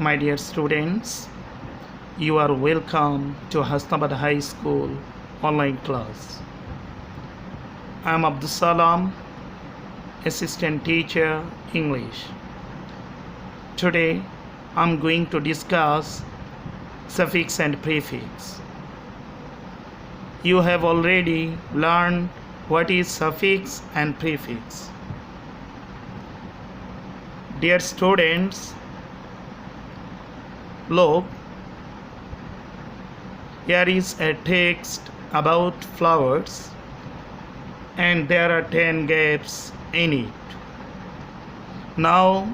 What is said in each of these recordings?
My dear students, you are welcome to Hasnabad High School online class. I am Abdus Salam, Assistant Teacher English. Today I am going to discuss suffix and prefix. You have already learned what is suffix and prefix. Dear students, look, here is a text about flowers and there are 10 gaps in it. Now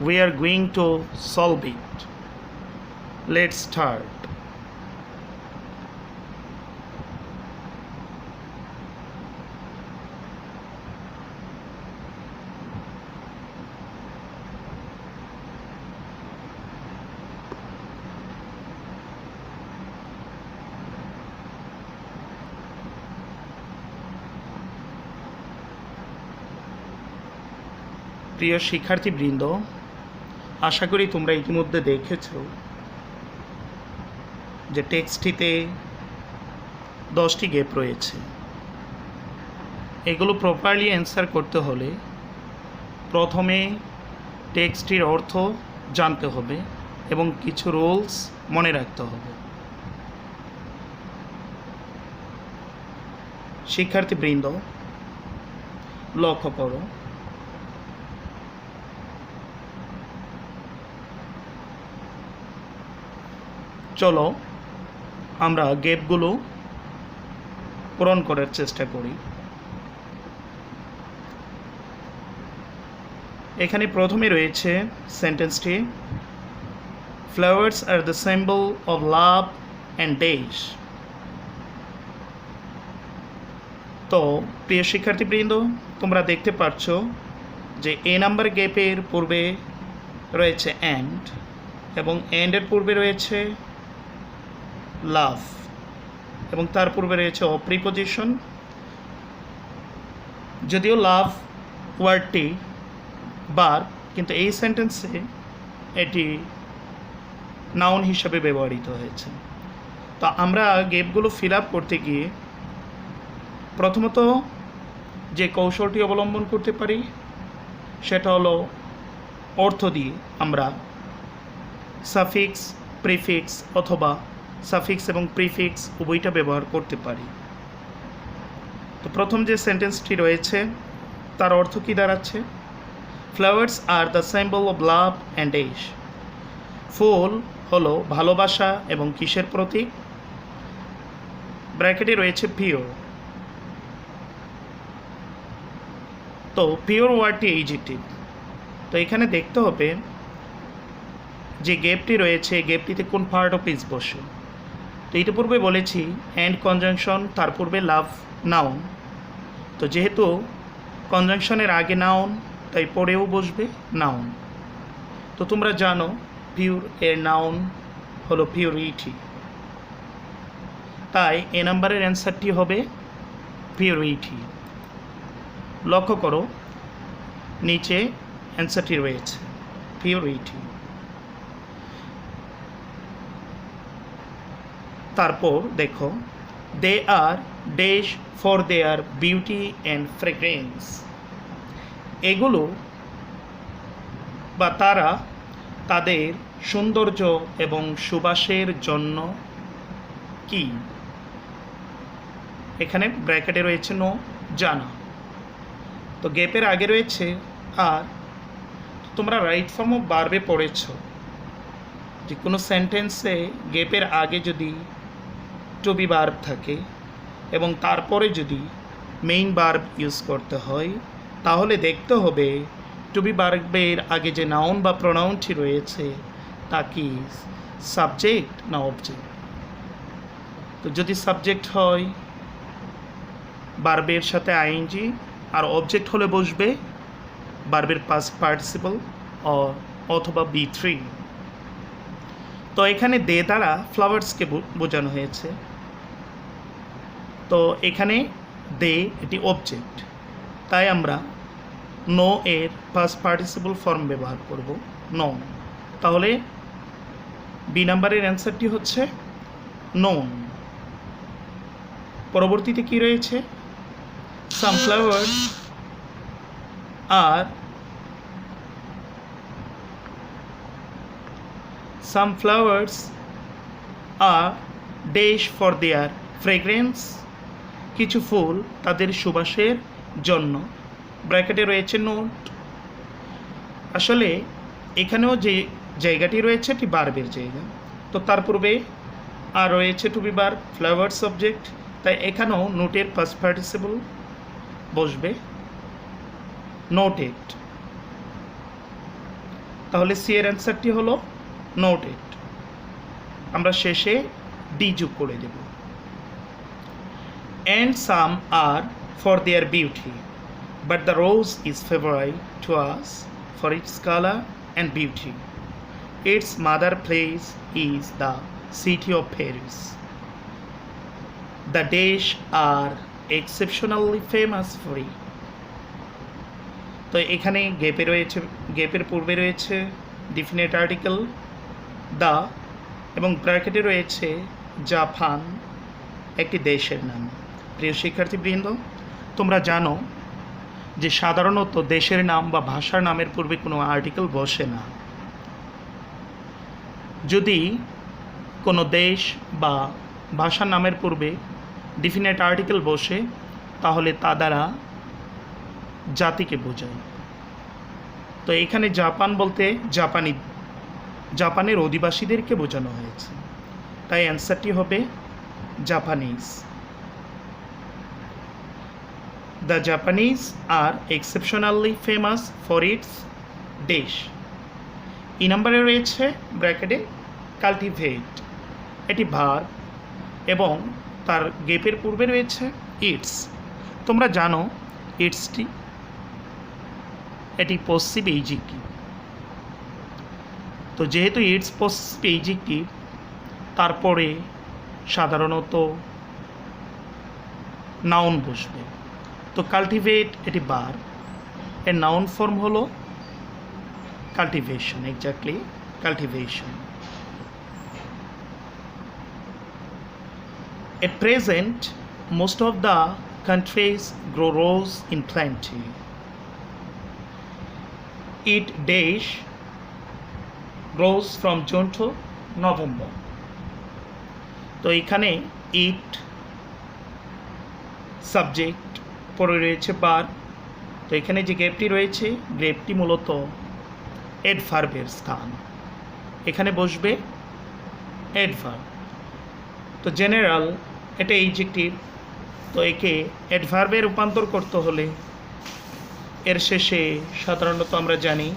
we are going to solve it. Let's start. প্রিয় শিক্ষার্থীবৃন্দ, আশা করি তোমরা ইতিমধ্যে দেখেছো যে টেক্সটটিতে 10টি gap রয়েছে। এগুলো প্রপারলি অ্যান্সার করতে হলে প্রথমে টেক্সটটির অর্থ জানতে হবে এবং কিছু রুলস মনে রাখতে হবে। শিক্ষার্থীবৃন্দ, লক্ষ্য করো, চলো আমরা গ্যাপগুলো পূরণ করার চেষ্টা করি। এখানে প্রথমে রয়েছে সেন্টেন্সটি, flowers are the symbol of love and days. তো প্রিয় শিক্ষার্থীবৃন্দ, তোমরা দেখতে পাচ্ছ যে এ নাম্বার গ্যাপের পূর্বে রয়েছে অ্যান্ড এবং অ্যান্ডের পূর্বে রয়েছে লাভ এবং তার পূর্বে রয়েছে প্রিপোজিশন। যদিও লাভ ওয়ার্ডটি ভার্ব, কিন্তু এই সেন্টেন্সে এটি নাউন হিসাবে ব্যবহৃত হয়েছে। তো আমরা গ্যাপগুলো ফিল আপ করতে গিয়ে প্রথমত যে কৌশলটি অবলম্বন করতে পারি সেটা হলো অর্থ দিয়ে আমরা সাফিক্স, প্রিফিক্স অথবা সাফিক্স এবং প্রিফিক্স উভয়টা ব্যবহার করতে পারি। তো প্রথম যে সেন্টেন্সটি রয়েছে তার অর্থ কী দাঁড়াচ্ছে? Flowers are the symbol of love and age. ফুল হলো ভালোবাসা এবং কিসের প্রতীক? ব্র্যাকেটে রয়েছে পিওর। তো পিওর ওয়ার্ডটি এইজেক্টিভ। তো এখানে দেখতে হবে যে গ্যাপটি রয়েছে, গ্যাপটিতে কোন পার্ট অফ স্পিচ বসে। তো এইটা পূর্বে বলেছি অ্যান্ড কনজাংশন, তার পূর্বে লাভ নাউন। তো যেহেতু কনজাংশনের আগে নাউন, তাই পরেও বসবে নাউন। তো তোমরা জানো পিওর এর নাউন হলো পিওরিটি, তাই এ নাম্বারের অ্যান্সারটি হবে পিওরিটি। লক্ষ্য করো নিচে অ্যান্সারটি রয়েছে পিওরিটি। তারপর দেখো, they are dash for their beauty and fragrance. এগুলো বা তারা তাদের সৌন্দর্য এবং সুবাসের জন্য কি? এখানে ব্র্যাকেটে রয়েছে নো, জানা। তো গ্যাপের আগে রয়েছে আর। তোমরা রাইট ফর্ম অফ ভার্বে পড়েছ যে কোনো সেন্টেন্সে গ্যাপের আগে যদি টু বি ভার্ব থাকে এবং তারপরে যদি মেইন ভার্ব ইউজ করতে হয়, তাহলে দেখতে হবে টু বি ভার্বের আগে যে নাউন বা প্রোনাউনটি রয়েছে তা কি সাবজেক্ট না অবজেক্ট। তো যদি সাবজেক্ট হয় ভার্বের সাথে আইএনজি, আর অবজেক্ট হলে বসবে ভার্বের পাস্ট পার্টিসিপল অথবা B3। তো এখানে দে দ্বারা ফ্লাওয়ার্সকে বোঝানো হয়েছে। তো এখানে দে এটি অবজেক্ট, তাই আমরা নো এর পাস্ট পার্টিসিপল ফর্ম ব্যবহার করব নো। তাহলে বি নাম্বারের অ্যান্সারটি হচ্ছে নোন। পরবর্তীতে কি রয়েছে? Sunflowers are dash for their fragrance, কিছু ফুল তাদের সুবাসের জন্য, ব্র্যাকেটে রয়েছে নোট। আসলে এখানেও যে জায়গাটি রয়েছে এটি বার্বের জায়গা, তো তার পূর্বে আর রয়েছে টু বি বার ফ্লাওয়ার সাবজেক্ট, তাই এখানেও নোটের ফার্স্ট পার্টিসিপল বসবে নোটেড। তাহলে সি এর অ্যান্সারটি হলো নোটেড। আমরা শেষে ডি যোগ করে দেব। And some are for their beauty, but the rose is favourite to us for its colour and beauty. Its mother place is the city of Paris. The dash are exceptionally famous for it. তো এখানে গেপে রয়েছে, গেপের পূর্বে রয়েছে definite article the এবং ব্র্যাকেটে রয়েছে Japan, একটি দেশের নাম। প্রিয় শিক্ষার্থীবৃন্দ, তোমরা জানো যে সাধারণত দেশের নাম বা ভাষার নামের পূর্বে কোনো আর্টিকেল বসে না। যদি কোনো দেশ বা ভাষার নামের পূর্বে ডিফিনিট আর্টিকেল বসে তাহলে তা দ্বারা জাতিকে বোঝায়। তো এখানে জাপান বলতে জাপানের অধিবাসীদেরকে বোঝানো হয়েছে, তাই অ্যান্সারটি হবে Japanese. The Japanese are exceptionally famous for its dash. E নাম্বারে রয়েছে ব্র্যাকেটে কাল্টিভেট, এটি ভার্ব এবং তার গেপের পূর্বে রয়েছে ইটস। তোমরা জানো ইটসটি এটি পশ্চিম এইজিকটিভ, তো যেহেতু ইটস পশ্চিম এইজিকটিভ তারপরে সাধারণত নাউন বসবে। তো কাল্টিভেট এটি ভার্ব, এর নাউন ফর্ম হলো cultivation, exactly cultivation. At present, most of the countries grow rose in plenty. It dash grows from June to November. তো এখানে ইট সাবজেক্ট পরে রয়েছে বার। তো এখানে যে গ্রেপটি রয়েছে গ্রেপটি মূলত অ্যাডভার্বের স্থান, এখানে বসবে অ্যাডভার্ব। তো জেনারেল এটা এইজেক্টিভ, তো একে অ্যাডভার্বে রূপান্তর করতে হলে এর শেষে সাধারণত আমরা জানি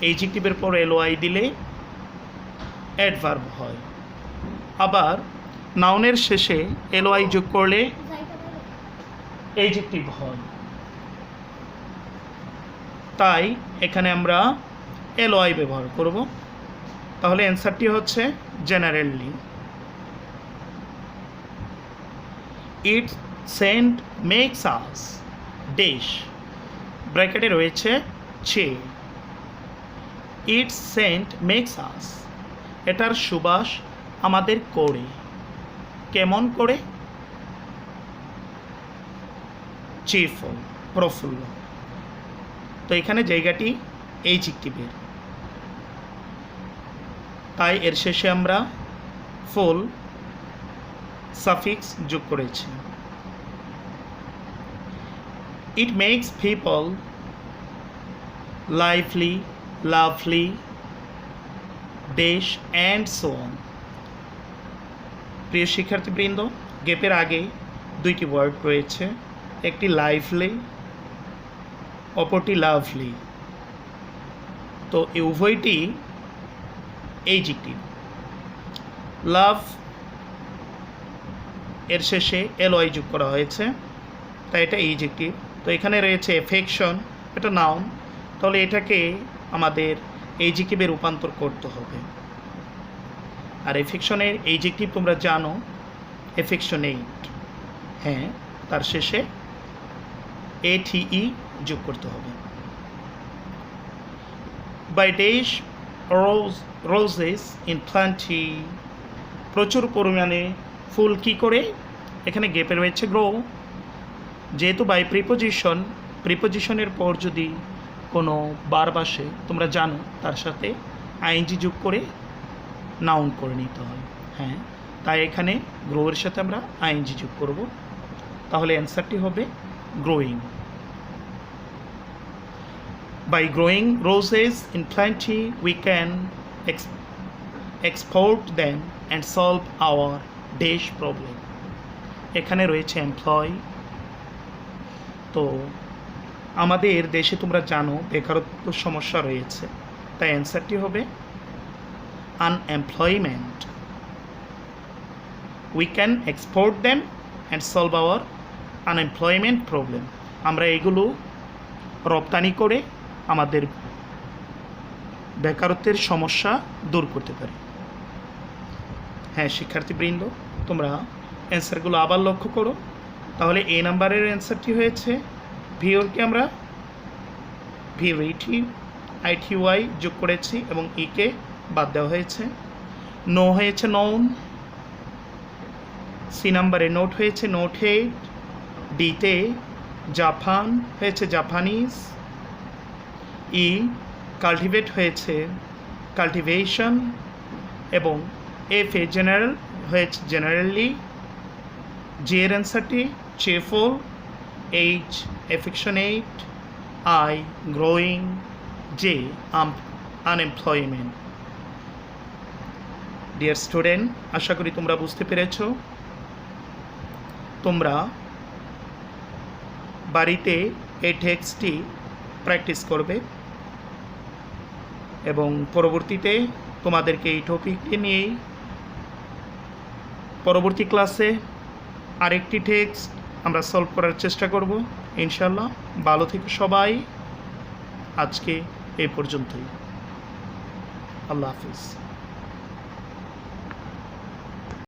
এইজেক্টিভের পর এলওয়াই দিলে অ্যাডভার্ব হয়, আবার নাউনের শেষে এলওয়াই যোগ করলে এইজেক্টিভ হয়। তাই এখানে আমরা এলওয়াই ব্যবহার করব। তাহলে অ্যান্সারটি হচ্ছে জেনারেলি। ইট সেন্ট মেক্স আস ড্যাশ, ব্র্যাকেটে রয়েছে ছে। ইট সেন্ট মেক্স আস, এটার সুবাস আমাদের করে, কেমন করে? চিরফুল, প্রফুল্ল। তো এখানে জায়গাটি এইজেক্টিভের, তাই এর শেষে আমরা ফুল সাফিক্স যোগ করেছি। It makes people lively, lovely, dash and so on. প্রিয় শিক্ষার্থীবৃন্দ, গেপের আগে দুইটি ওয়ার্ড রয়েছে, একটি লাইভলি, অপরটি লাভলি। তো এই উভয়টি এইজেক্টিভ। লাভ এর শেষে এলওয়াই যোগ করা হয়েছে, তাই এটা এইজেক্টিভ। তো এখানে রয়েছে এফেকশন, এটা নাউন, তাহলে এটাকে আমাদের এইজেক্টিভে রূপান্তর করতে হবে। আর এফেকশনের এইজেক্টিভ তোমরা জানো, এফেকশনেট, হ্যাঁ, তার শেষে এটিই যোগ করতে হবে। By dash rose roses in plenty, প্রচুর পরিমাণে ফুল কি করে, এখানে গেপে রয়েছে গ্রো, যেহেতু বাই প্রিপোজিশনের পর যদি কোনো বার বসে তোমরা জানো তার সাথে আইএনজি যোগ করে নাউন করে নিতে হয়। হ্যাঁ, তাই এখানে গ্রোয়ের সাথে আমরা আইএনজি যোগ করব, তাহলে অ্যান্সারটি হবে growing. By growing roses in plenty, we can export them and solve our dash problem. এখানে রয়েছে এমপ্লয়। তো আমাদের দেশে তোমরা জানো বেকারত্ব সমস্যা রয়েছে, তাই অ্যান্সারটি হবে unemployment. We can export them and solve hour unemployment problem. আমরা এগুলো রপ্তানি করে আমাদের বেকারত্বের সমস্যা দূর করতে পারি। হ্যাঁ শিক্ষার্থীবৃন্দ, তোমরা অ্যান্সারগুলো আবার লক্ষ্য করো। তাহলে এ নাম্বারের অ্যান্সারটি হয়েছে ভিওরকে আমরা VRITY যোগ করেছি এবং ইকে বাদ দেওয়া হয়েছে। নো হয়েছে নৌন, সি নাম্বারে নোট হয়েছে নোটেড, ডিতে জাপান হয়েছে জাপানিজ, ই কাল্টিভেট হয়েছে কাল্টিভেশন এবং এফ এ জেনারেল হয়েছে জেনারেলি, জি এর অ্যান্সারটি cheerful, H affectionate, I growing, J unemployment. Dear student, আশা করি তোমরা বুঝতে পেরেছ। তোমরা বাড়িতে এই টেক্সটটি প্র্যাকটিস করবে এবং পরবর্তীতে তোমাদেরকে এই টপিকটি নিয়েই পরবর্তী ক্লাসে আরেকটি টেক্সট আমরা সলভ করার চেষ্টা করব ইনশাল্লাহ। ভালো থেকো সবাই, আজকে এই পর্যন্তই। আল্লাহ হাফিজ।